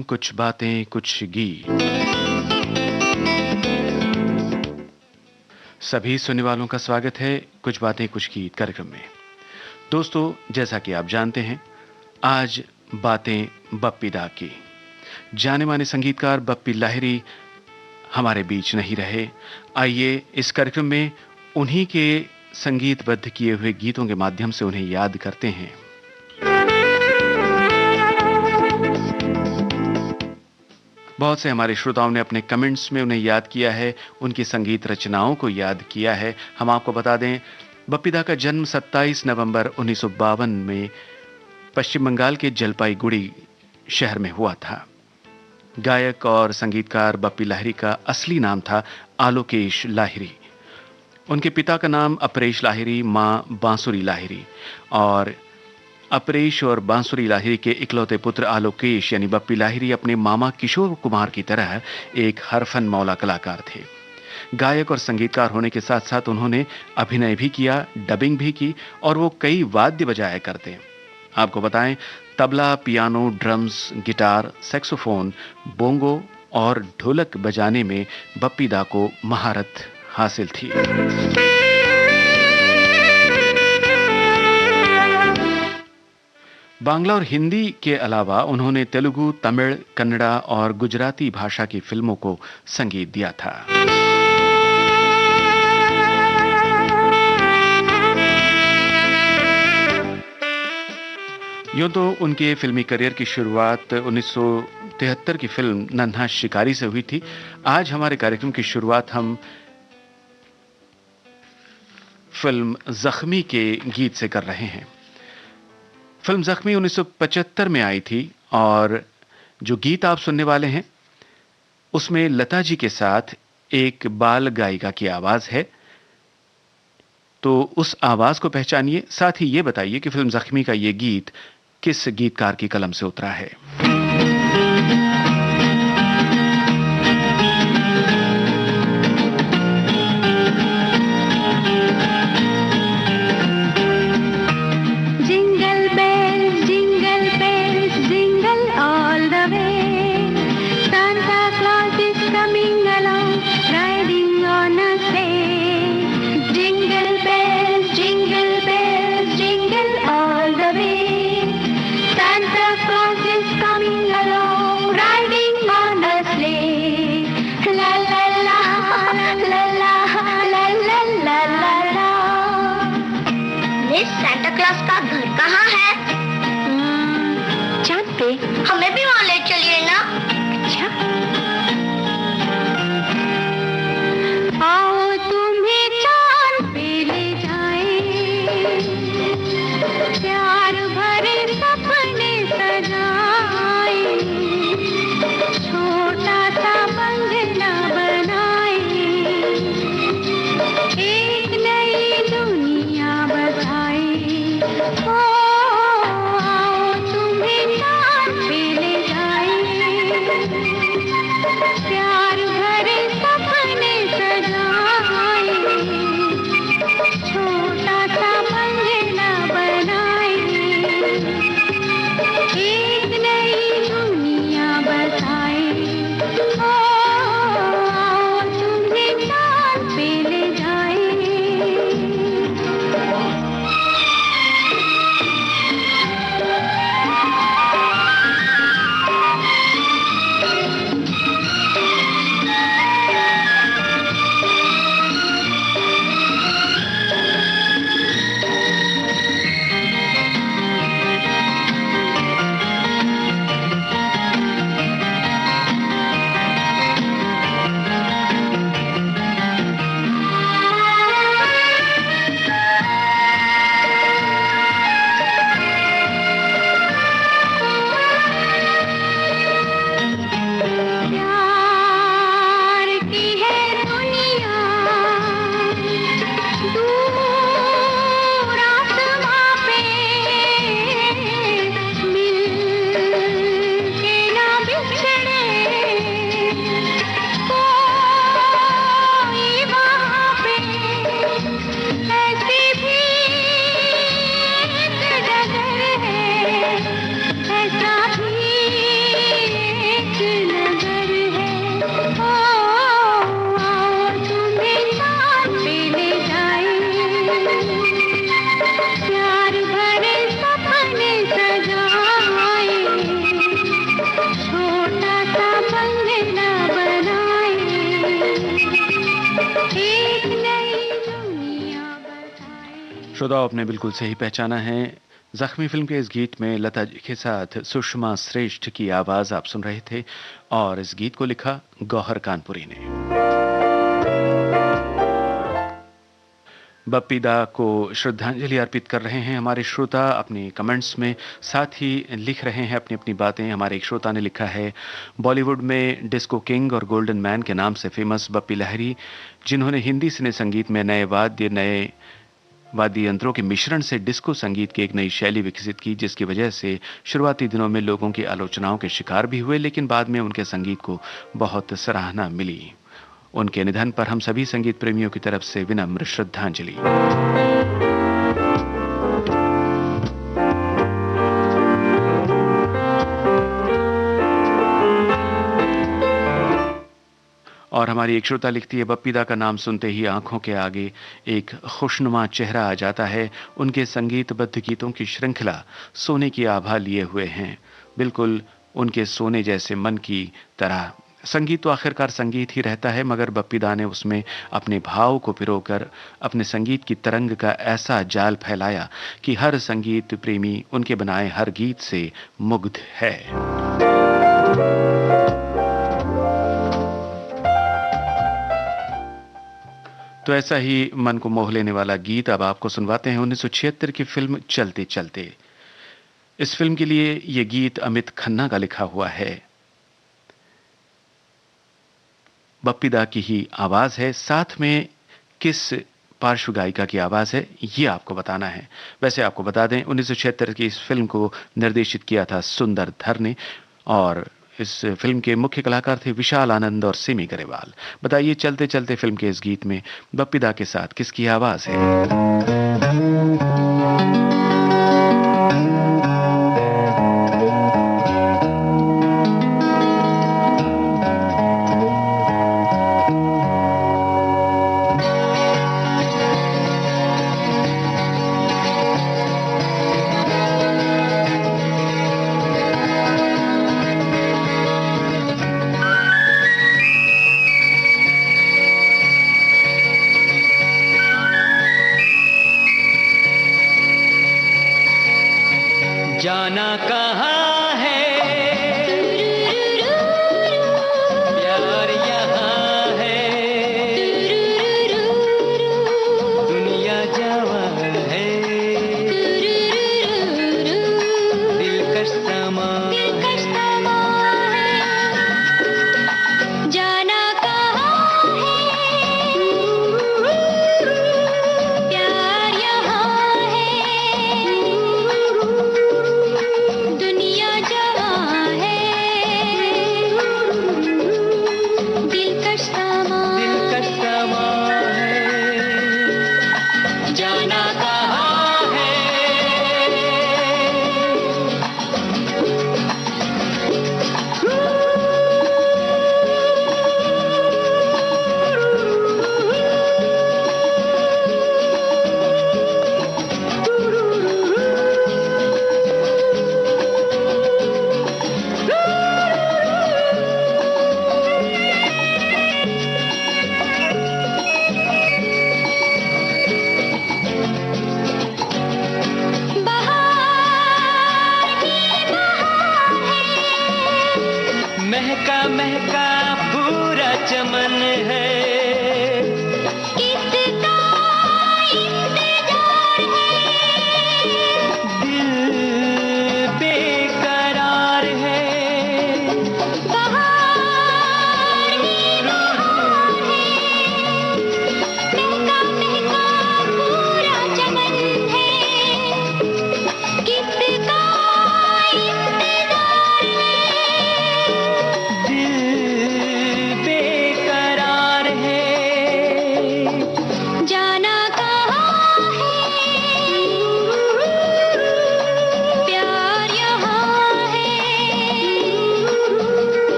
कुछ बातें कुछ गीत। सभी सुनने वालों का स्वागत है कुछ बातें कुछ गीत कार्यक्रम में। दोस्तों, जैसा कि आप जानते हैं, आज बातें बप्पी दा की। जाने माने संगीतकार बप्पी लाहिरी हमारे बीच नहीं रहे। आइए इस कार्यक्रम में उन्हीं के संगीतबद्ध किए हुए गीतों के माध्यम से उन्हें याद करते हैं। बहुत से हमारे श्रोताओं ने अपने कमेंट्स में उन्हें याद किया है, उनकी संगीत रचनाओं को याद किया है। हम आपको बता दें, बप्पी दा का जन्म 27 नवंबर 1952 में पश्चिम बंगाल के जलपाईगुड़ी शहर में हुआ था। गायक और संगीतकार बप्पी लाहिरी का असली नाम था आलोकेश लाहिरी। उनके पिता का नाम अपरेश लाहिरी, मां बांसुरी लाहिरी, और अपरेश और बांसुरी लाहिरी के इकलौते पुत्र आलोकेश यानी बप्पी लाहिरी अपने मामा किशोर कुमार की तरह एक हरफन मौला कलाकार थे। गायक और संगीतकार होने के साथ साथ उन्होंने अभिनय भी किया, डबिंग भी की, और वो कई वाद्य बजाया करते। आपको बताएं, tabla, piano, drums, guitar, saxophone, bongo और ढोलक बजाने में बप्पी दा को महारत हासिल थी। बांग्ला और हिंदी के अलावा उन्होंने तेलुगु, तमिल, कन्नड़ा और गुजराती भाषा की फिल्मों को संगीत दिया था। यूं तो उनके फिल्मी करियर की शुरुआत 1973 की फिल्म नन्हा शिकारी से हुई थी। आज हमारे कार्यक्रम की शुरुआत हम फिल्म जख्मी के गीत से कर रहे हैं। फिल्म जख्मी 1975 में आई थी और जो गीत आप सुनने वाले हैं उसमें लता जी के साथ एक बाल गायिका की आवाज है। तो उस आवाज को पहचानिए, साथ ही ये बताइए कि फिल्म जख्मी का ये गीत किस गीतकार की कलम से उतरा है। Right. श्रोताओं, आपने बिल्कुल सही पहचाना है। जख्मी फिल्म के इस गीत में लता जी के साथ सुषमा श्रेष्ठ की आवाज आप सुन रहे थे और इस गीत को लिखा गौहर कानपुरी ने। बप्पी दा को श्रद्धांजलि अर्पित कर रहे हैं हमारे श्रोता अपने कमेंट्स में, साथ ही लिख रहे हैं अपनी अपनी बातें। हमारे एक श्रोता ने लिखा है, बॉलीवुड में डिस्को किंग और गोल्डन मैन के नाम से फेमस बप्पी लहरी, जिन्होंने हिंदी सिने संगीत में नए वाद्य यंत्रों के मिश्रण से डिस्को संगीत की एक नई शैली विकसित की, जिसकी वजह से शुरुआती दिनों में लोगों की आलोचनाओं के शिकार भी हुए, लेकिन बाद में उनके संगीत को बहुत सराहना मिली। उनके निधन पर हम सभी संगीत प्रेमियों की तरफ से विनम्र श्रद्धांजलि। और हमारी एक श्रोता लिखती है, बप्पी दा का नाम सुनते ही आंखों के आगे एक खुशनुमा चेहरा आ जाता है। उनके संगीतबद्ध गीतों की श्रृंखला सोने की आभा लिए हुए हैं, बिल्कुल उनके सोने जैसे मन की तरह। संगीत तो आखिरकार संगीत ही रहता है, मगर बप्पी दा ने उसमें अपने भाव को पिरोकर अपने संगीत की तरंग का ऐसा जाल फैलाया कि हर संगीत प्रेमी उनके बनाए हर गीत से मुग्ध है। तो ऐसा ही मन को मोह लेने वाला गीत अब आपको सुनवाते हैं 1976 की फिल्म चलते चलते। इस फिल्म के लिए यह गीत अमित खन्ना का लिखा हुआ है। बप्पी दा की ही आवाज है, साथ में किस पार्श्व गायिका की आवाज है ये आपको बताना है। वैसे आपको बता दें, 1976 की इस फिल्म को निर्देशित किया था सुंदर धर ने और इस फिल्म के मुख्य कलाकार थे विशाल आनंद और सिमी गरेवाल। बताइए, चलते चलते फिल्म के इस गीत में बप्पी दा के साथ किसकी आवाज है? जाना कहाँ है प्यार यहाँ है, दुनिया जवां है, दिलकश समा है। जाना कहाँ है प्यार यहाँ है, दुनिया जवां है, दिलकश समा है। जाना कहाँ है महका महका पूरा चमन है, किसका इंतजार है, दिल बेकरार है, बहार ही बहार है, महका महका पूरा चमन है, किसका इंतजार है, दिल बेकरार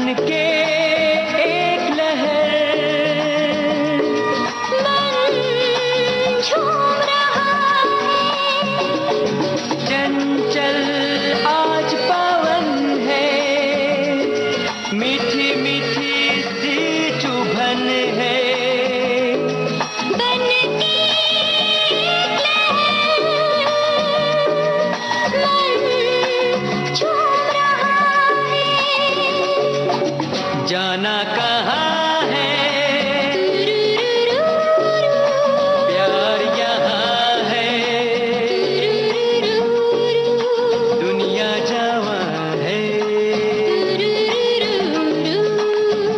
बन के एक लहर मन झूम रहा है, चंचल आज पवन है, मीठी मीठी सी चुभन है, बन के लहर मन झूम रहा है, जाना कहाँ है प्यार यहाँ है, दुनिया जवां है,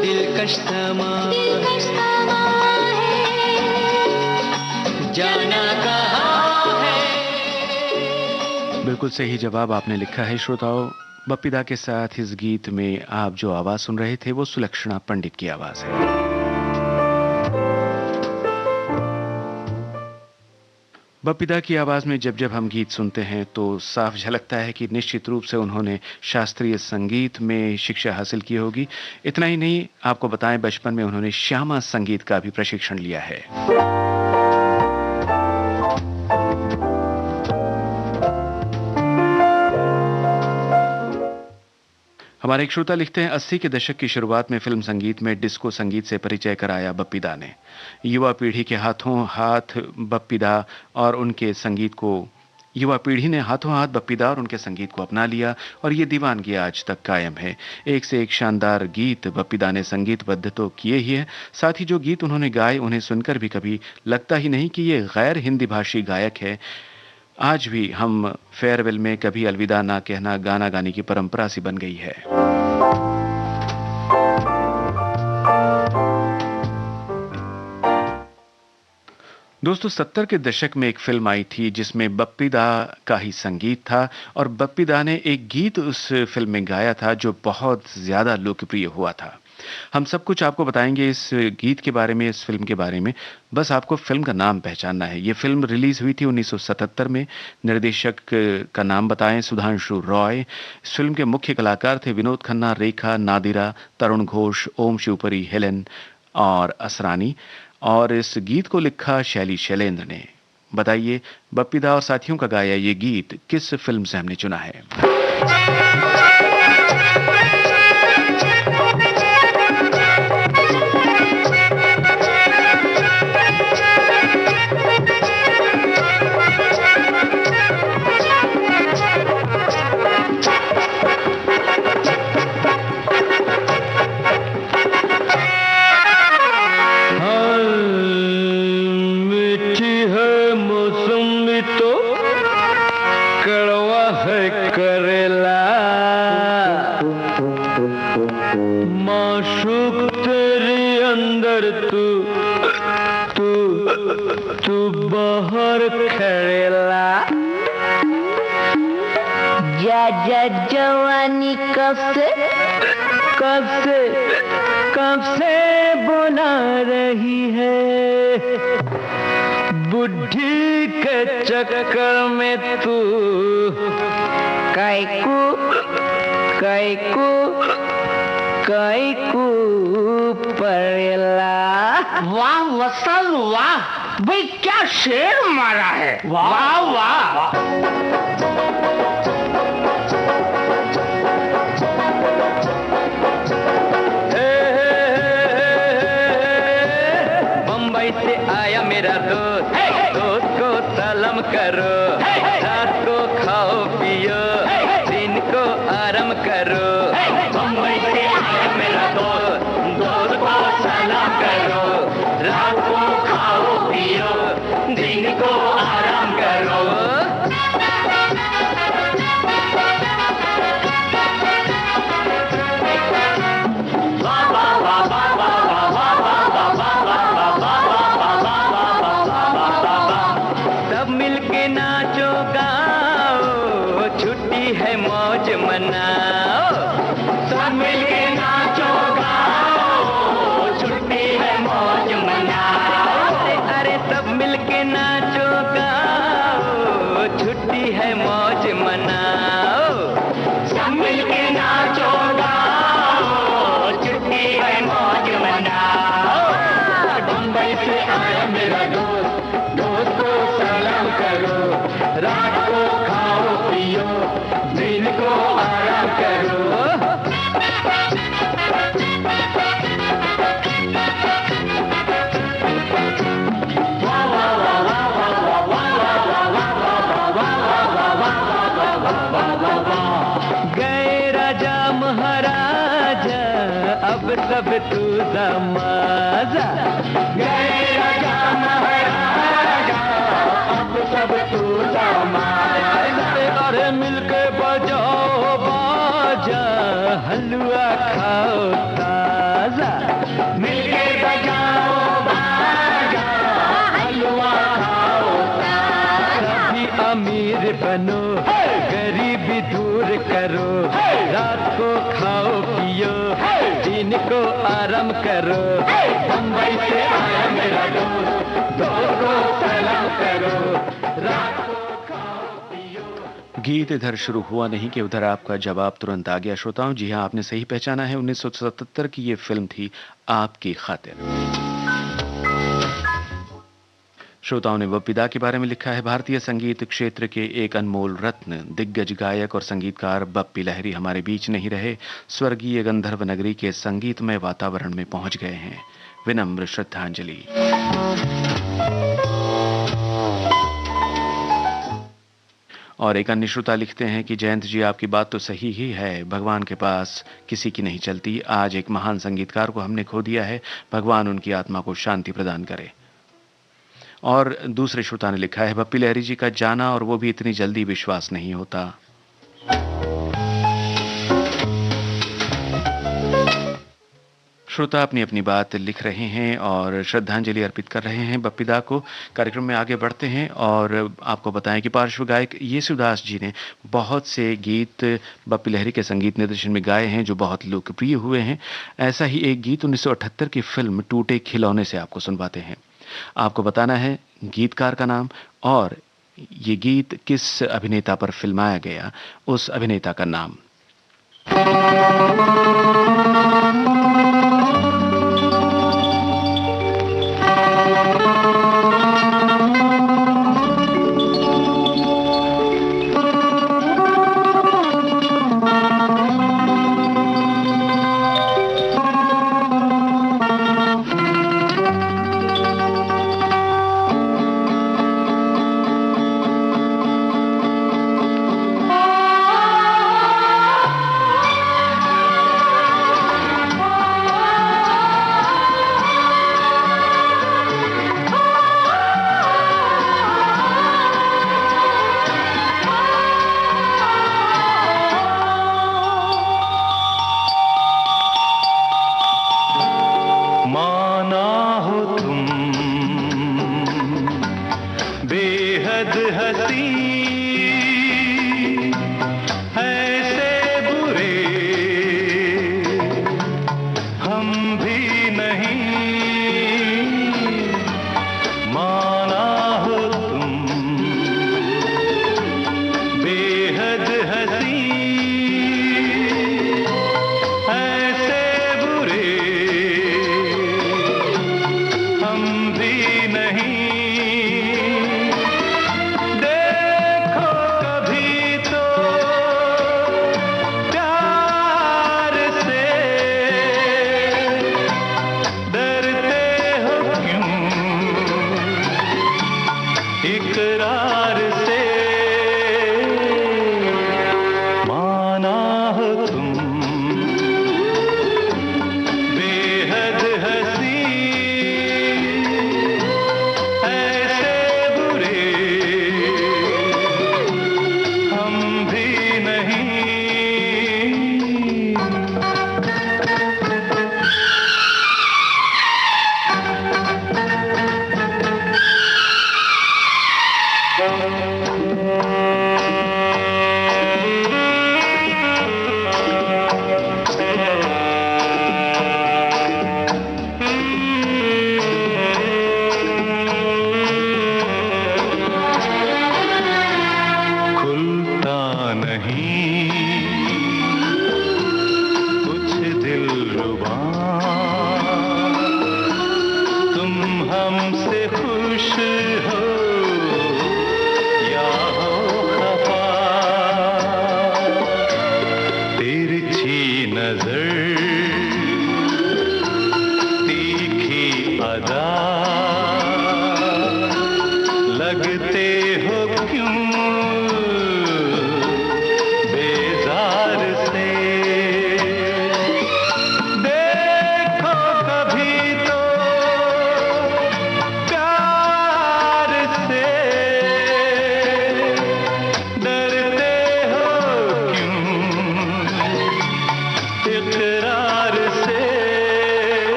दिलकश समा है, जाना कहाँ है। बिल्कुल सही जवाब आपने लिखा है श्रोताओं। बप्पीदा के साथ इस गीत में आप जो आवाज सुन रहे थे वो सुलक्षणा पंडित की आवाज है। बप्पीदा की आवाज में जब जब हम गीत सुनते हैं तो साफ झलकता है कि निश्चित रूप से उन्होंने शास्त्रीय संगीत में शिक्षा हासिल की होगी। इतना ही नहीं, आपको बताएं बचपन में उन्होंने श्यामा संगीत का भी प्रशिक्षण लिया है। हमारे एक श्रोता लिखते हैं 80 के दशक की शुरुआत में फिल्म संगीत में डिस्को संगीत से परिचय कराया बप्पीदा ने। युवा पीढ़ी के हाथों हाथ बप्पीदा और उनके संगीत को युवा पीढ़ी ने हाथों हाथ बप्पीदा और उनके संगीत को अपना लिया और ये दीवानगी आज तक कायम है। एक से एक शानदार गीत बप्पीदा ने संगीतबद्ध तो किए ही है, साथ ही जो गीत उन्होंने गाए उन्हें सुनकर भी कभी लगता ही नहीं कि ये गैर हिंदी भाषी गायक है। आज भी हम फेयरवेल में कभी अलविदा ना कहना गाना गाने की परंपरा सी बन गई है। दोस्तों 70 के दशक में एक फिल्म आई थी जिसमें बप्पीदा का ही संगीत था और बप्पीदा ने एक गीत उस फिल्म में गाया था जो बहुत ज्यादा लोकप्रिय हुआ था। हम सब कुछ आपको बताएंगे इस गीत के बारे में, इस फिल्म के बारे में, बस आपको फिल्म का नाम पहचानना है। ये फिल्म रिलीज हुई थी 1977 में। निर्देशक का नाम बताएं, सुधांशु रॉय। इस फिल्म के मुख्य कलाकार थे विनोद खन्ना, रेखा, नादिरा, तरुण घोष, ओम शिवपुरी, हेलेन और असरानी। और इस गीत को लिखा शैली शैलेंद्र ने। बताइए बप्पीदा और साथियों का गाया ये गीत किस फिल्म से हमने चुना है? जवानी कब से बुला रही है, बुढ़ी के चक्कर में तू कैकू पड़ेला। वाह वसल वाह, भाई क्या शेर मारा है, वाह वाह। मेरा दोस्त को सलाम करो, रात को खाओ पियो, दिन को आराम करो। बम्बई से आया मेरा दोस्त को सलाम करो, रात को खाओ पियो, दिन को आराम करो। सब तू दमाजा। गए राजा महाराजा अब सब तू दमाजा। अरे मिलके बजाओ बाजा हलवा खाओ ताजा। मिलके बजाओ बाजा हलवा खाओ ताजा। कभी अमीर बनो गरीबी दूर करो। रात को खाओ पियो दिन को आराम करो। बम्बई से आया मेरा दोस्त को सलाम करो। रात को खाओ पियो। गीत इधर शुरू हुआ नहीं कि उधर आपका जवाब तुरंत आ गया। श्रोताओं, जी हाँ, आपने सही पहचाना है। 1977 की ये फिल्म थी आपकी खातिर। श्रोताओं ने बप्पीदा के बारे में लिखा है, भारतीय संगीत क्षेत्र के एक अनमोल रत्न, दिग्गज गायक और संगीतकार बप्पी लहरी हमारे बीच नहीं रहे, स्वर्गीय गंधर्व नगरी के संगीतमय वातावरण में पहुंच गए हैं। विनम्र श्रद्धांजलि। और एक अन्य श्रोता लिखते हैं कि जयंत जी, आपकी बात तो सही ही है, भगवान के पास किसी की नहीं चलती। आज एक महान संगीतकार को हमने खो दिया है, भगवान उनकी आत्मा को शांति प्रदान करे। और दूसरे श्रोता ने लिखा है, बप्पी लहरी जी का जाना और वो भी इतनी जल्दी विश्वास नहीं होता। श्रोता अपनी अपनी बात लिख रहे हैं और श्रद्धांजलि अर्पित कर रहे हैं बप्पीदा को। कार्यक्रम में आगे बढ़ते हैं और आपको बताएं कि पार्श्व गायक येसुदास जी ने बहुत से गीत बप्पी लहरी के संगीत निर्देशन में गाए हैं जो बहुत लोकप्रिय हुए हैं। ऐसा ही एक गीत 1978 की फिल्म टूटे खिलौने से आपको सुनवाते हैं। आपको बताना है गीतकार का नाम और ये गीत किस अभिनेता पर फिल्माया गया, उस अभिनेता का नाम।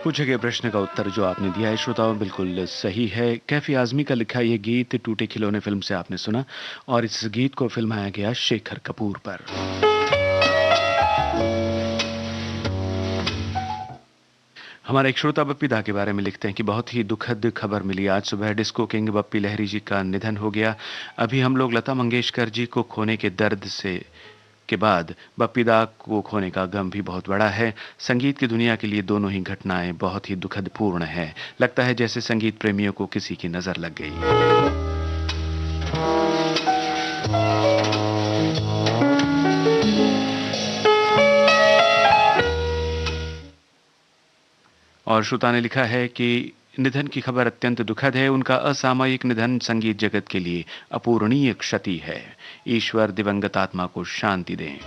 पूछे गए प्रश्न का उत्तर जो आपने दिया है श्रोताओं बिल्कुल सही है। कैफी आजमी का लिखा ये गीत टूटे खिलौने फिल्म से आपने सुना और इस गीत को फिल्माया गया शेखर कपूर पर। हमारे एक श्रोता बप्पी दा के बारे में लिखते हैं कि बहुत ही दुखद खबर मिली आज सुबह। डिस्को किंग बप्पी लहरी जी का निधन हो गया। अभी हम लोग लता मंगेशकर जी को खोने के दर्द से के बाद बप्पी दा को खोने का गम भी बहुत बड़ा है। संगीत की दुनिया के लिए दोनों ही घटनाएं बहुत ही दुखद पूर्ण है। लगता है जैसे संगीत प्रेमियों को किसी की नजर लग गई। और श्रोता ने लिखा है कि निधन की खबर अत्यंत दुखद है। उनका असामयिक निधन संगीत जगत के लिए अपूरणीय क्षति है। ईश्वर दिवंगत आत्मा को शांति दें।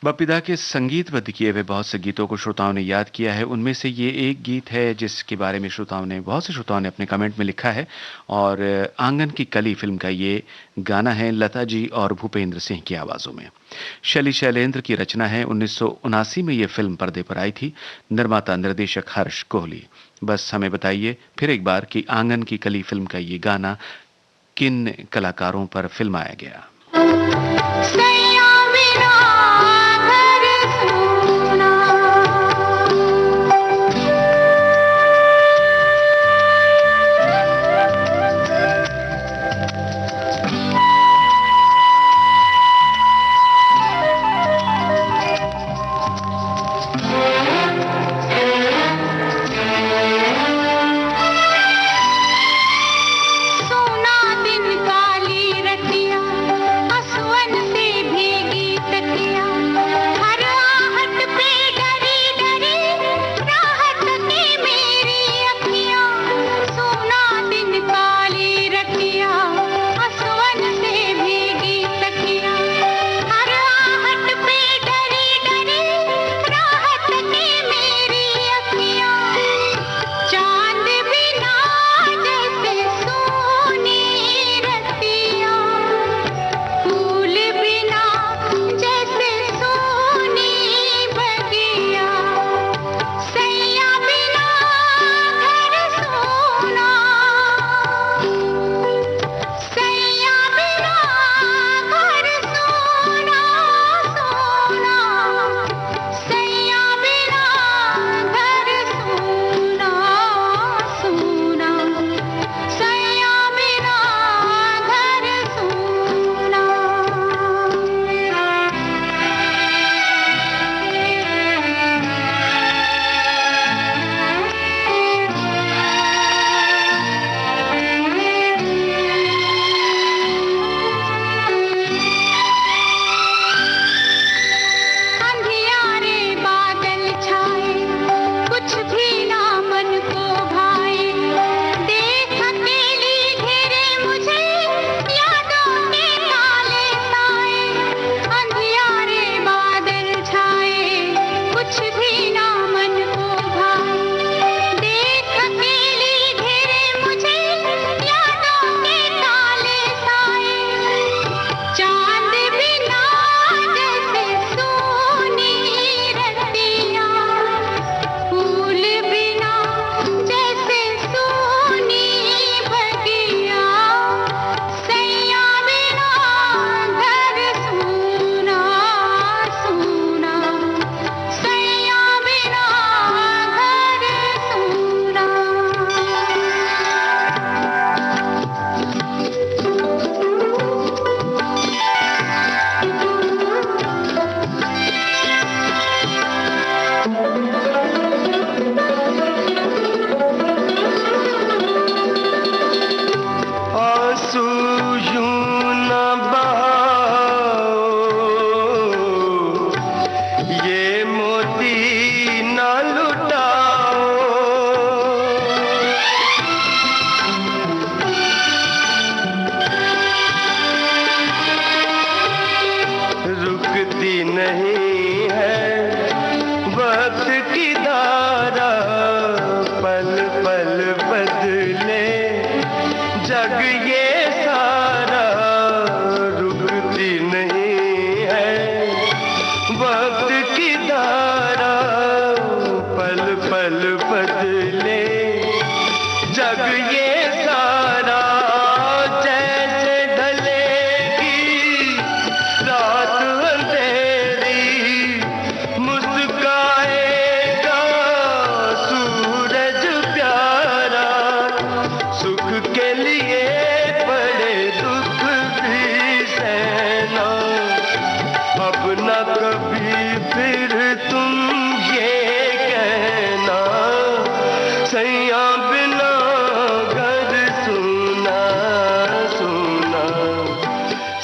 बप्पी दा के संगीतबद्ध किए हुए बहुत से गीतों को श्रोताओं ने याद किया है। उनमें से ये एक गीत है जिसके बारे में बहुत से श्रोताओं ने अपने कमेंट में लिखा है और आंगन की कली फिल्म का ये गाना है लता जी और भूपेंद्र सिंह की आवाजों में। शैली शैलेंद्र की रचना है। 1979 में ये फिल्म पर्दे पर आई थी। निर्माता निर्देशक हर्ष कोहली। बस हमें बताइए फिर एक बार कि आंगन की कली फिल्म का ये गाना किन कलाकारों पर फिल्माया गया। सोना दिन काली रतिया, आसवन से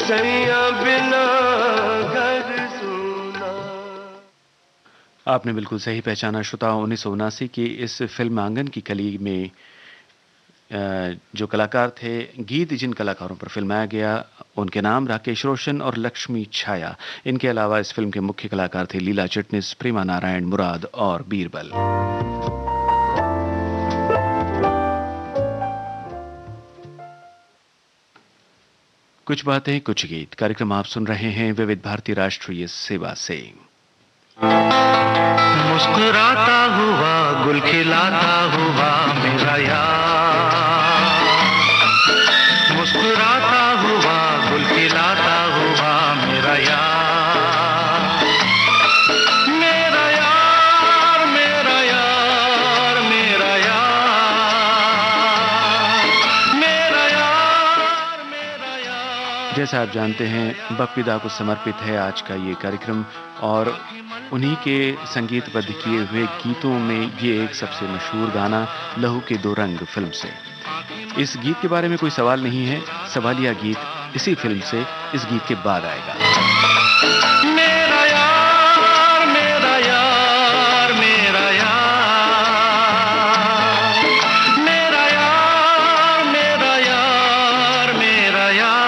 सैया बिना घर सुना। आपने बिल्कुल सही पहचाना श्रोताओं, 1979 की इस फिल्म आंगन की कली में जो कलाकार थे, गीत जिन कलाकारों पर फिल्माया गया उनके नाम राकेश रोशन और लक्ष्मी छाया। इनके अलावा इस फिल्म के मुख्य कलाकार थे लीला चिटनिस, प्रेमा नारायण, मुराद और बीरबल। कुछ बातें कुछ गीत कार्यक्रम आप सुन रहे हैं विविध भारती राष्ट्रीय सेवा से। मुस्कुराता हुआ गुल खिलाता हुआ मेरा यार, मुस्कुराता हुआ गुल खिलाता हुआ मेरा यार, मेरा यार मेरा यार मेरा यार, मेरा यार मेरा यार। जैसा आप जानते हैं बप्पीदा को समर्पित है आज का ये कार्यक्रम और उन्हीं के संगीतबद्ध किए हुए गीतों में ये एक सबसे मशहूर गाना लहू के दो रंग फिल्म से। इस गीत के बारे में कोई सवाल नहीं है, सवालिया गीत इसी फिल्म से इस गीत के बाद आएगा। मेरा यार मेरा यार मेरा यार, मेरा यार मेरा यार मेरा यार।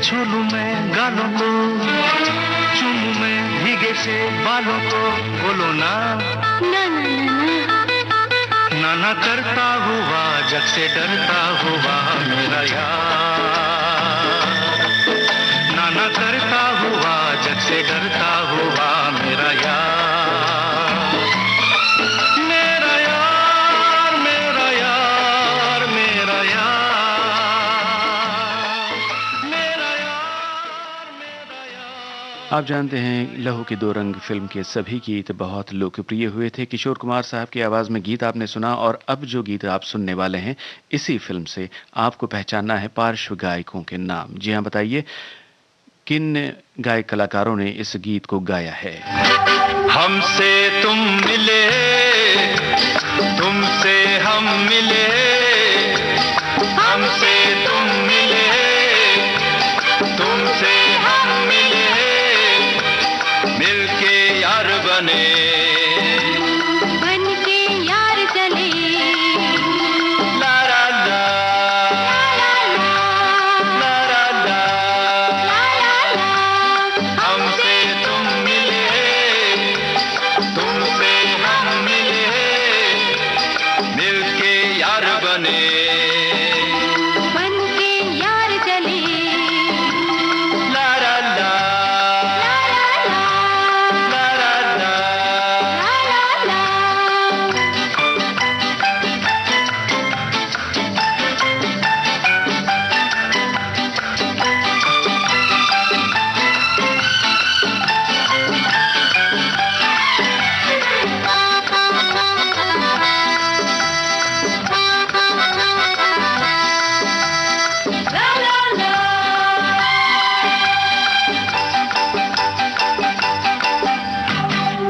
झूलूं मैं गालों को, चूमूं मैं भीगे से बालों को, बोलो ना ना ना ना ना करता हुआ जग से डरता हुआ मेरा यार, ना करता हुआ जग से डरता हुआ मेरा यार, मेरा यार मेरा यार मेरा यार, मेरा यार मेरा यार। आप जानते हैं लहू के दो रंग फिल्म के सभी गीत बहुत लोकप्रिय हुए थे। किशोर कुमार साहब की आवाज में गीत आपने सुना और अब जो गीत आप सुनने वाले हैं इसी फिल्म से आपको पहचानना है पार्श्व गायकों के नाम। जी हाँ, बताइए किन गायक कलाकारों ने इस गीत को गाया है। हमसे तुम मिले, तुमसे हम मिले, हमसे तुम मिले, तुमसे हम मिले, मिलके यार बने, बन के यार चले, ला ला ला, ला ला ला, हमसे तुम मिले, तुमसे हम मिले, मिलके यार बने, बन के यार चले, ला ला ला, ला ला ला।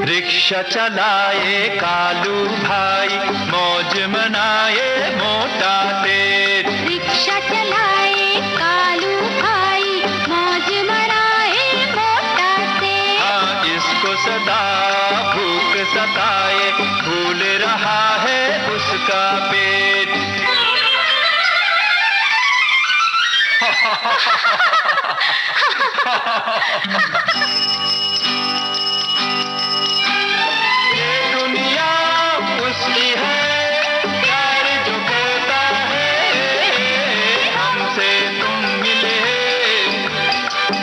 रिक्शा चलाए कालू भाई, मौज मनाए मोटा तेज, रिक्शा चलाए कालू भाई, मौज मनाए मोटा से, हाँ इसको सदा भूख सताए, भूल रहा है उस उसका पेट। ये दुनिया उसकी है, प्यार जो करता है। हमसे तुम मिले,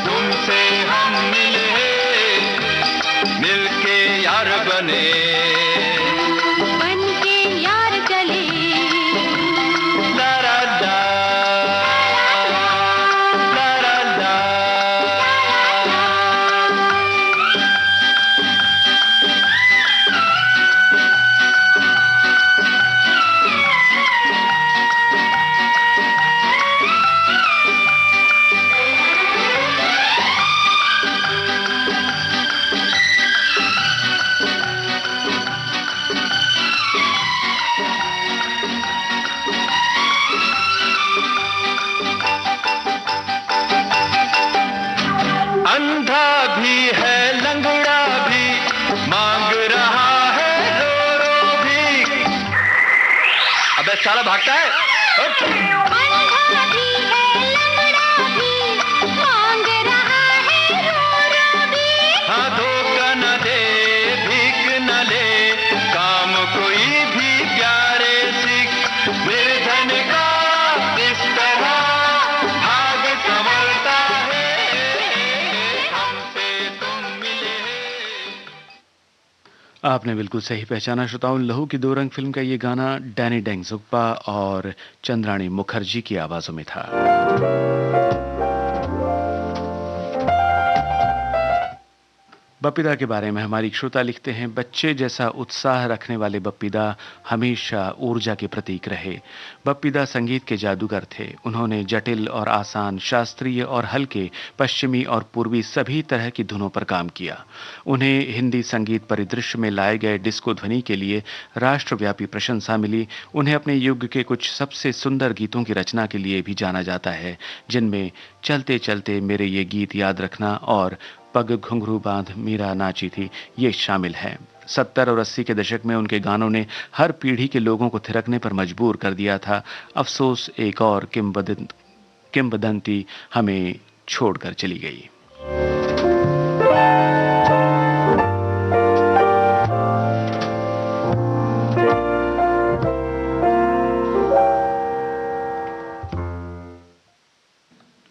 तुमसे हम मिले, मिलके यार बने, बन के यार चले, ला ला ला, ला ला ला। अंधा भी है, लंगड़ा भी, मांग रहा है रो रो भी। अबे साला भागता है। उठ। अंधा भी है, लंगड़ा भी, मांग रहा है रो रो भी। हाँ, धोखा न दे, भीख न ले, काम कोई भी प्यारे सीख। निर्धन का इस तरह भाग संवरता है, हमसे तुम मिले। आपने बिल्कुल सही पहचाना श्रोताओं, लहू की दो रंग फिल्म का ये गाना डैनी डेंगजुक्पा और चंद्राणी मुखर्जी की आवाजों में था। बप्पीदा के बारे में हमारी एक श्रोता लिखते हैं, बच्चे जैसा उत्साह रखने वाले बप्पीदा हमेशा ऊर्जा के प्रतीक रहे। बप्पीदा संगीत के जादूगर थे। उन्होंने जटिल और आसान, शास्त्रीय और हल्के, पश्चिमी और पूर्वी सभी तरह की धुनों पर काम किया। उन्हें हिंदी संगीत परिदृश्य में लाए गए डिस्को ध्वनि के लिए राष्ट्रव्यापी प्रशंसा मिली। उन्हें अपने युग के कुछ सबसे सुंदर गीतों की रचना के लिए भी जाना जाता है, जिनमें चलते चलते मेरे ये गीत याद रखना और पग घुंघरू बांध मीरा नाची थी, ये शामिल है। 70 और 80 के दशक में उनके गानों ने हर पीढ़ी के लोगों को थिरकने पर मजबूर कर दिया था। अफसोस एक और किंवदंती हमें छोड़कर चली गई।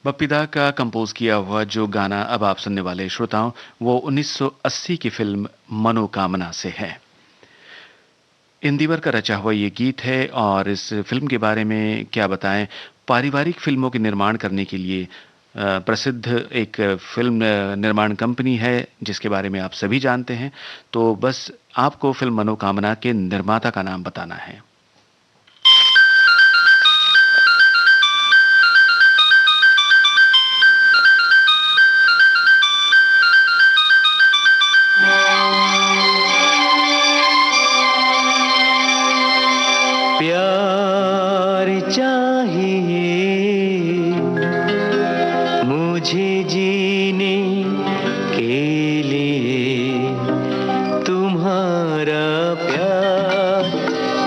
बप्पीदा का कंपोज किया हुआ जो गाना अब आप सुनने वाले श्रोताओं, वो 1980 की फिल्म मनोकामना से है। इंदिवर का रचा हुआ ये गीत है और इस फिल्म के बारे में क्या बताएं। पारिवारिक फिल्मों के निर्माण करने के लिए प्रसिद्ध एक फिल्म निर्माण कंपनी है जिसके बारे में आप सभी जानते हैं। तो बस आपको फिल्म मनोकामना के निर्माता का नाम बताना है। प्यार चाहिए मुझे जीने के लिए, तुम्हारा प्यार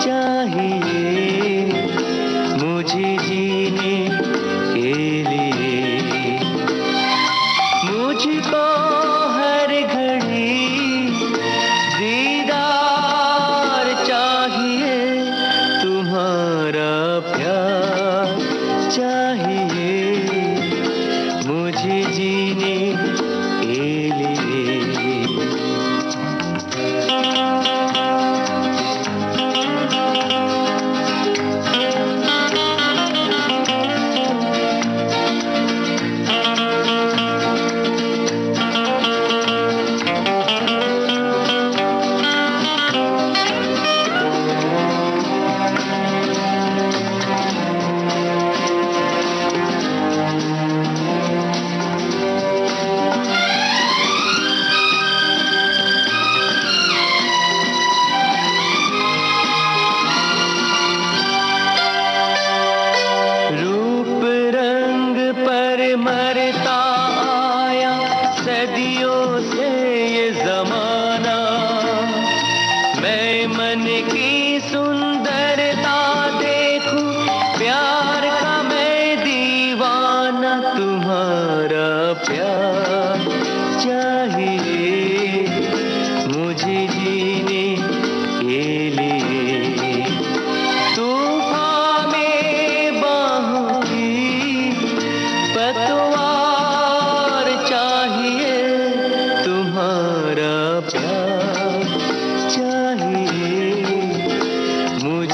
चाहिए मुझे जीने के लिए। मुझको हर घड़ी दीदार चाहिए तुम्हारा।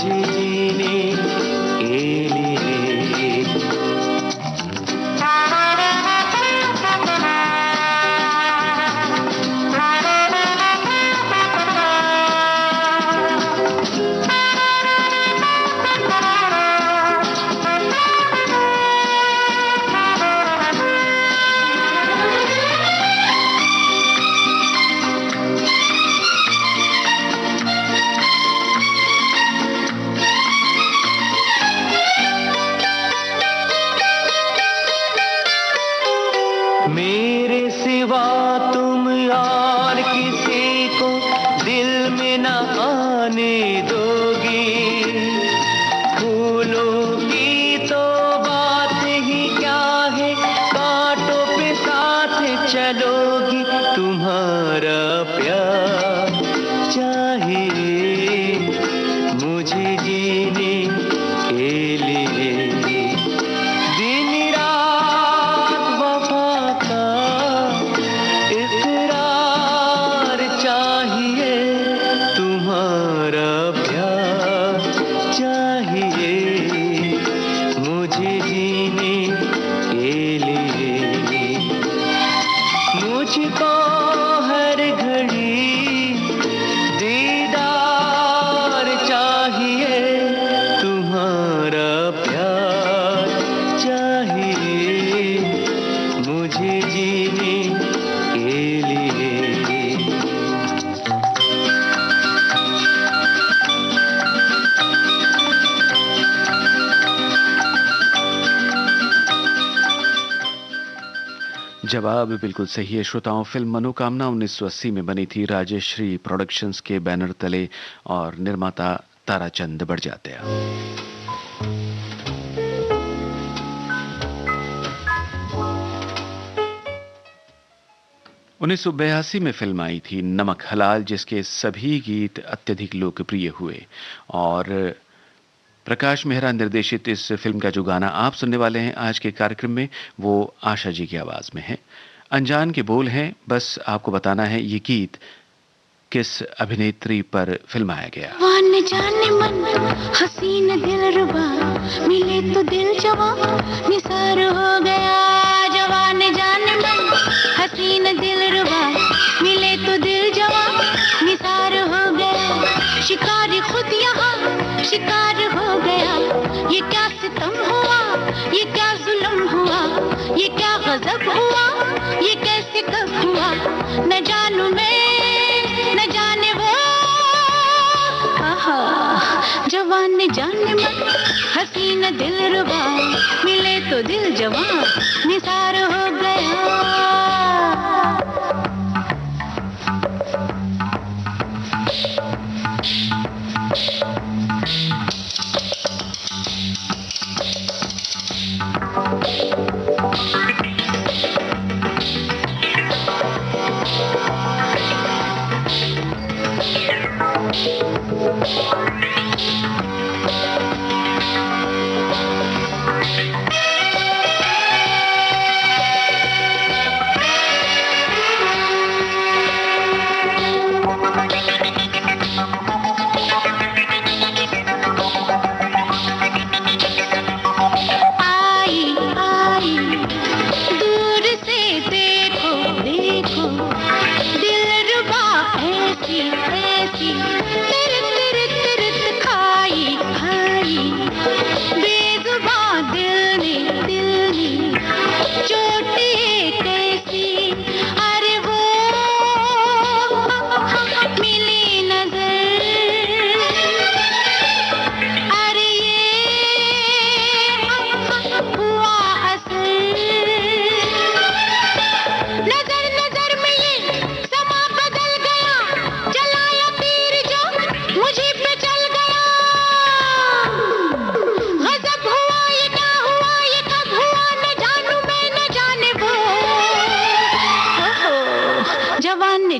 मुझे जीने के लिए। मेरे सिवा तुम और किसी को दिल में न आने दोगी, फूलों की तो बात ही क्या है, कांटों पे साथ चलोगी। तुम्हारा प्यार चाहिए मुझे जीने के लिए। दिन रात वफा का इकरार चाहिए, तुम्हारा प्यार चाहिए मुझे जीने के लिए। मुझको हर घड़ी दीदार चाहिए, तुम्हारा प्यार चाहिए मुझे जीने के लिए। जवाब बिल्कुल सही है श्रोताओं। फिल्म मनोकामना 1980 में बनी थी राजश्री प्रोडक्शंस के बैनर तले और निर्माता ताराचंद बड़जात्या। उन्नीस सौ 82 में फिल्म आई थी नमक हलाल, जिसके सभी गीत अत्यधिक लोकप्रिय हुए और प्रकाश मेहरा निर्देशित इस फिल्म का जो गाना आप सुनने वाले हैं आज के कार्यक्रम में, वो आशा जी की आवाज में है। अनजान के बोल हैं, बस आपको बताना है ये गीत किस अभिनेत्री पर फिल्माया गया। वन जाने मन हसीन दिलरुबा, मिले तो दिल जवा निसार हो गया। जवान जाने मन हसीन दिलरुबा, मिले तो दिल जवा निसार हो गया। शिकार खुद यहाँ शिकार हो गया। ये क्या सितम हुआ, ये क्या जुल्म हुआ, ये क्या गजब हुआ, ये कैसे कब हुआ। न जानू मैं न जाने वो, आहा जवान जाने मन हसीन दिलरुबा, मिले तो दिल जवान निसार हो गया।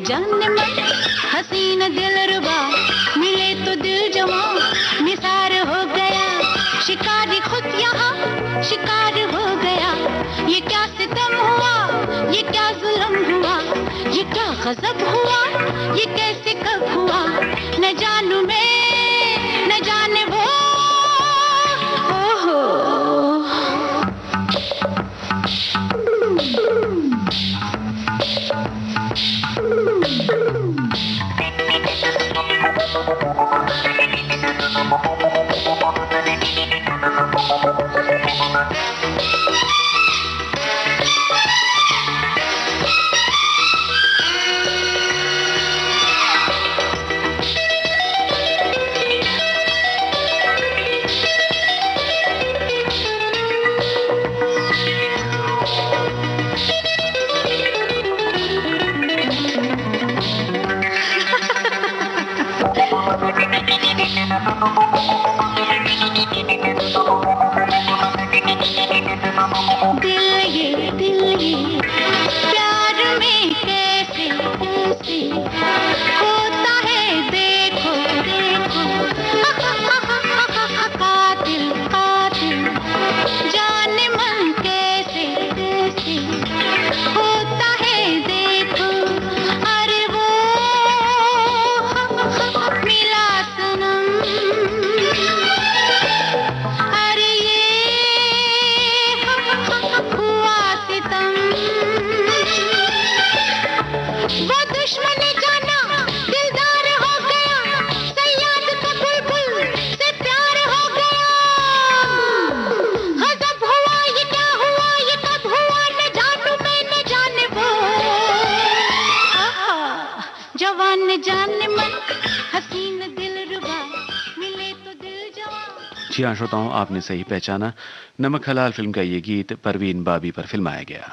जाने मन हसीन दिलरुबा, मिले तो दिल जवां निसार हो गया। शिकारी खुद यहाँ शिकार हो गया। ये क्या सितम हुआ, ये क्या जुल्म हुआ, ये क्या गजब हुआ, ये कैसे कब हुआ। न जानू मैं न जाने वो, दिल ये प्यार में कैसे कैसे होता है, देखो देखो कातिल कातिल जाने मन कैसे कैसे होता है, देखो अरे वो मिला सनम, अरे ये हुआ सितम, वो दुश्मन जाना दिलदार हो गया, सयाद का बुलबुल से प्यार हो गया, गजब हुआ ये क्या हुआ, ये कब हुआ न जानू मैं न जाने वो, जवान न जाने मन हसीन दिलरुबा मिले तो दिल जवान। जी हाँ श्रोताओं, आपने सही पहचाना। नमक हलाल फिल्म का ये गीत परवीन बाबी पर फिल्माया गया।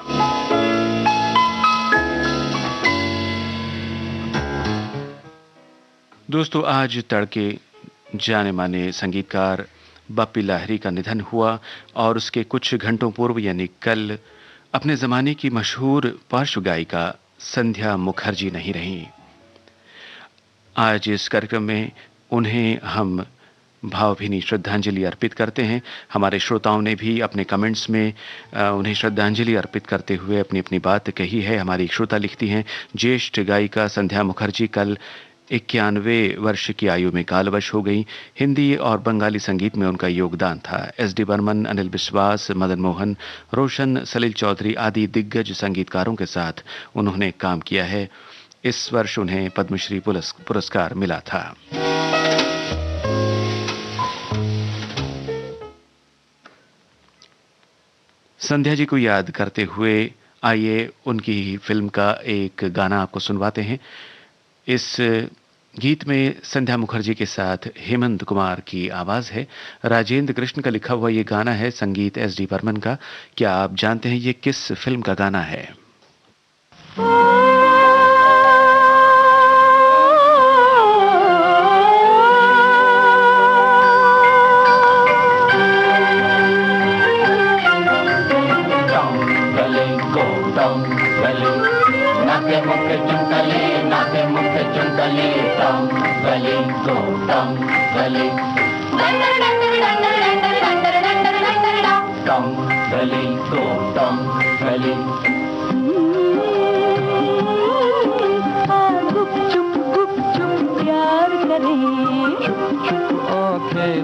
दोस्तों, आज तड़के जाने माने संगीतकार बप्पी लाहिरी का निधन हुआ और उसके कुछ घंटों पूर्व यानी कल अपने जमाने की मशहूर पार्श्व गायिका संध्या मुखर्जी नहीं रहीं। आज इस कार्यक्रम में उन्हें हम भावभीनी श्रद्धांजलि अर्पित करते हैं। हमारे श्रोताओं ने भी अपने कमेंट्स में उन्हें श्रद्धांजलि अर्पित करते हुए अपनी अपनी बात कही है। हमारी एक श्रोता लिखती हैं, ज्येष्ठ गायिका संध्या मुखर्जी कल 91 वर्ष की आयु में कालवश हो गई। हिंदी और बंगाली संगीत में उनका योगदान था। एस.डी. बर्मन, अनिल विश्वास, मदन मोहन, रोशन, सलील चौधरी आदि दिग्गज संगीतकारों के साथ उन्होंने काम किया है। इस वर्ष उन्हें पद्मश्री पुरस्कार मिला था। संध्या जी को याद करते हुए आइए उनकी फिल्म का एक गाना आपको सुनवाते हैं। इस गीत में संध्या मुखर्जी के साथ हेमंत कुमार की आवाज है। राजेंद्र कृष्ण का लिखा हुआ ये गाना है, संगीत एस.डी. बर्मन का। क्या आप जानते हैं ये किस फिल्म का गाना है?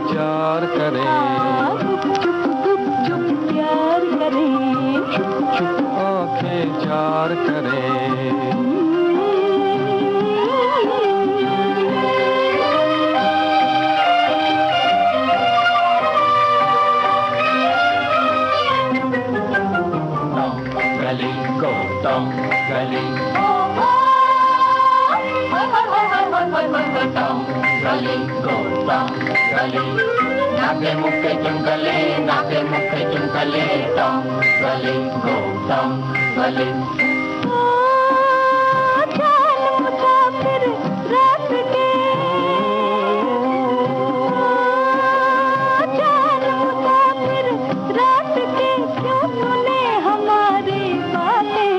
चार करें, प्यार करें, आंखें चार करें। गली को तुम गली, गली को तुम गली, नाके मुखे चुंगले, नाके मुखे चुंगले, तुम गली को तुम गली। जान मुसाफिर रात के, जान मुसाफिर रात के, क्यों सुने हमारी बातें?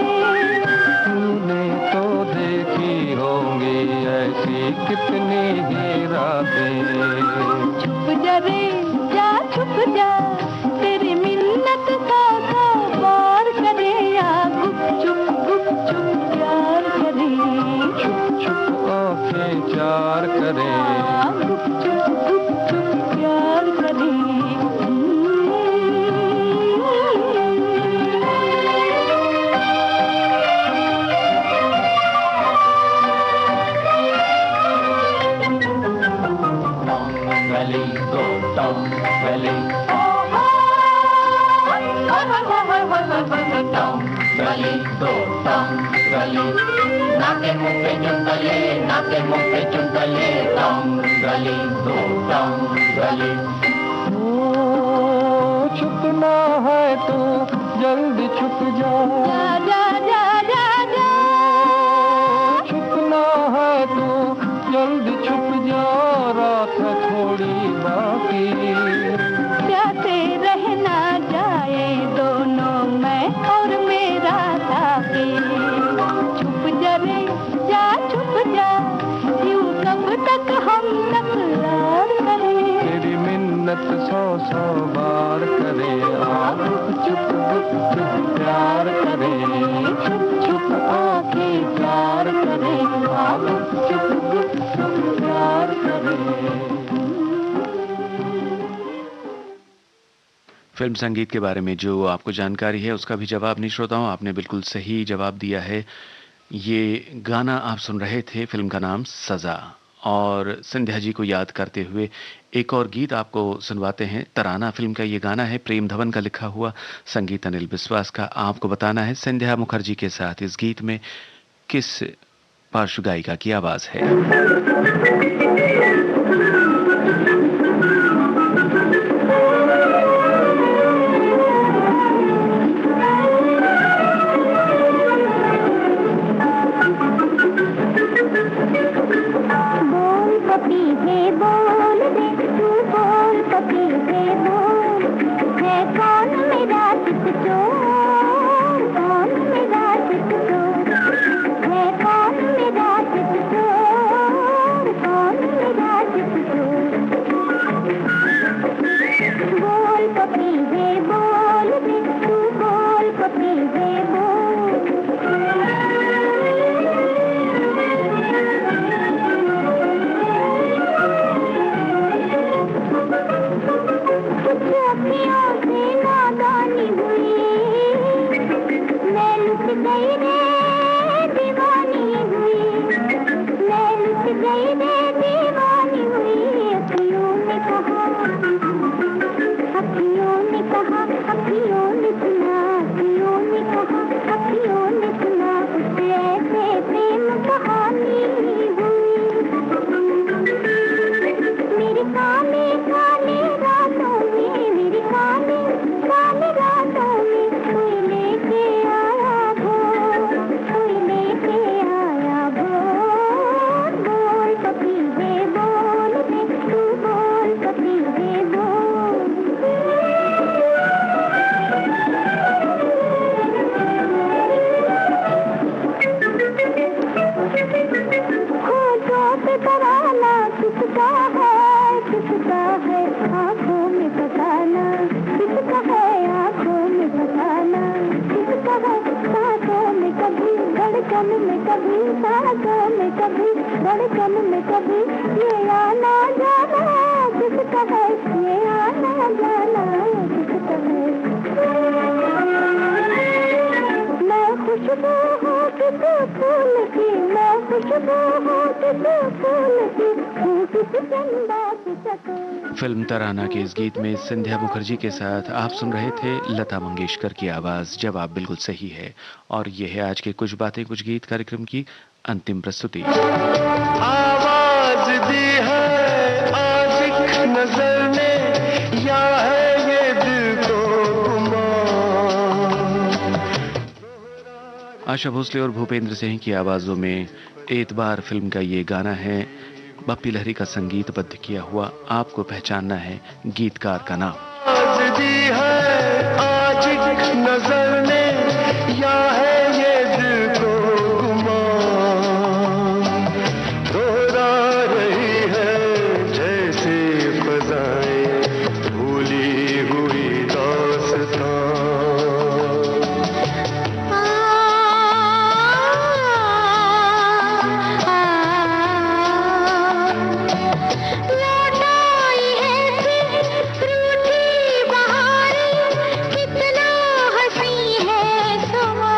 तूने तो देखी होंगी ऐसी कितनी ही रातें। छुप जा रे जा, छुप जा, तेरी मिन्नत का वार करे या गुप चुप गली गो टम गली टम गली गो टम गली नाके मुके चुंगले नाके मुके चुंगले टम गली गो टम गली छुपना है तो जल्दी छुप जा जा जा जा जा छुपना है तो जल्दी छुप जा रात है थोड़ी बाकी प्यासे रहना जाए दोनों मैं और मेरा साथी छुप जा रे जा छुप जा यूं कब तक हम तकरार करें तेरी मिन्नत 100 बार करे आप चुप प्यार करे छुप छुप आंखें प्यार करें आप चुप प्यार करे। फिल्म संगीत के बारे में जो आपको जानकारी है उसका भी जवाब नहीं श्रोताओं, आपने बिल्कुल सही जवाब दिया है। ये गाना आप सुन रहे थे, फिल्म का नाम सजा। और संध्या जी को याद करते हुए एक और गीत आपको सुनवाते हैं। तराना फिल्म का ये गाना है, प्रेम धवन का लिखा हुआ, संगीत अनिल विश्वास का। आपको बताना है संध्या मुखर्जी के साथ इस गीत में किस पार्श्व गायिका की आवाज है। फिल्म तराना के इस गीत में संध्या मुखर्जी के साथ आप सुन रहे थे लता मंगेशकर की आवाज। जवाब बिल्कुल सही है। और ये है आज के कुछ बातें कुछ गीत कार्यक्रम की अंतिम प्रस्तुति। आवाज दी है आज एक नजर ने या है ये दिल को आशा भोसले और भूपेंद्र सिंह की आवाजों में एतबार फिल्म का ये गाना है। बप्पी लहरी का संगीतबद्ध किया हुआ आपको पहचानना है गीतकार का नाम। आवाज दी है आज एक नजर ने या है ये दिल को गुमान दोहरा रही है जैसे फजाएं भूली हुई दास्तां। रूठी बहारें कितना हंसी है समा।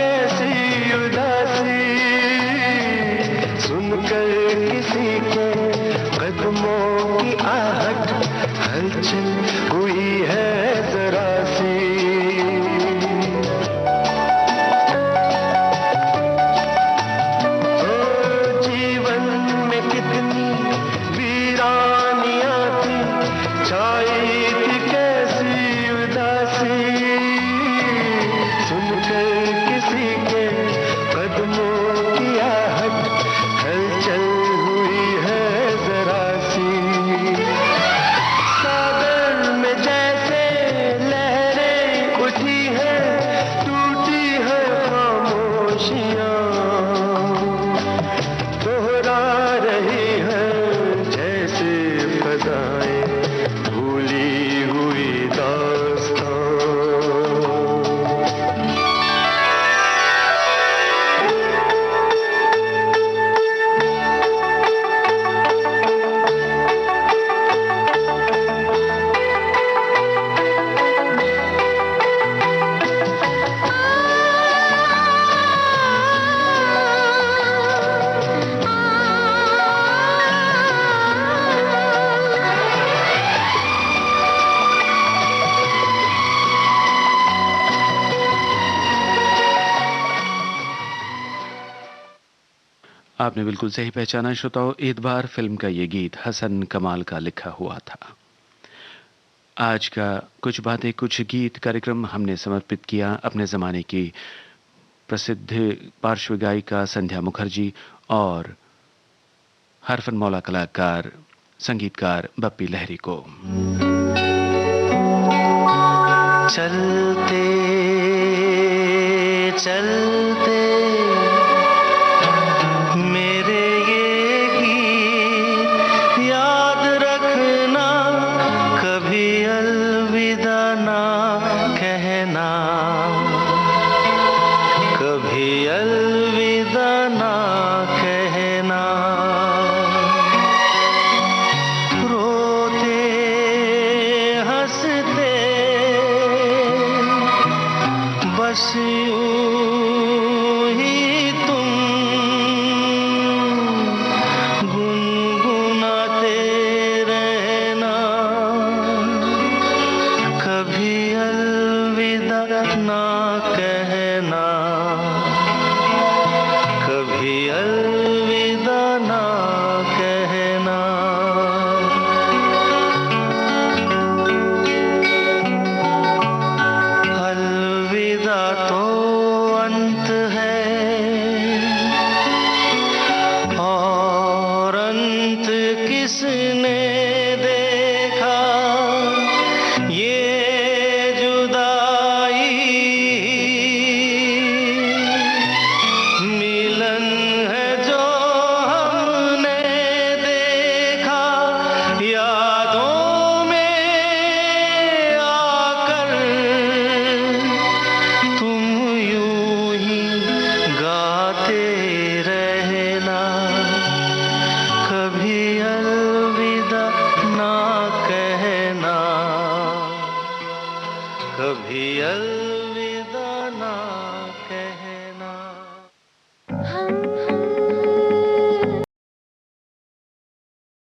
कैसी उदासी, सुनकर किसी के कदमों की आहट, हलचल हुई है जरा सी। जीवन में कितनी वीरानियां थी, छाई थी कैसी उदासी, सुनकर किसी के कदमों की आहट, हलचल हुई है जरा सी। सागर में जैसे लहरें उठी है, टूटी है खामोशियां, दोहरा रही है जैसे फजाएं भूली हुई दास्तां। आपने बिल्कुल सही पहचाना श्रोताओ, एतबार फिल्म का ये गीत हसन कमाल का लिखा हुआ था। आज का कुछ बातें कुछ गीत कार्यक्रम हमने समर्पित किया अपने ज़माने की प्रसिद्ध पार्श्व गायिका संध्या मुखर्जी और हरफन मौला कलाकार संगीतकार बप्पी लहरी को। चलते चलते मेरे ये गीत याद रखना, कभी अलविदा ना कहना, कभी अलविदा ना कहना। रोते हंसते बस यूं ही तुम गुनगुनाते रहना, कभी अलविदा ना कहना, कभी अलविदा ना कहना। अलविदा तो अंत है और अंत किसने देखा, ये जुदाई मिलन है जो हमने देखा, यादों में आकर तुम यूं ही गाते रहना, कभी अलविदा ना कहना, कभी अलविदा ना कहना। हम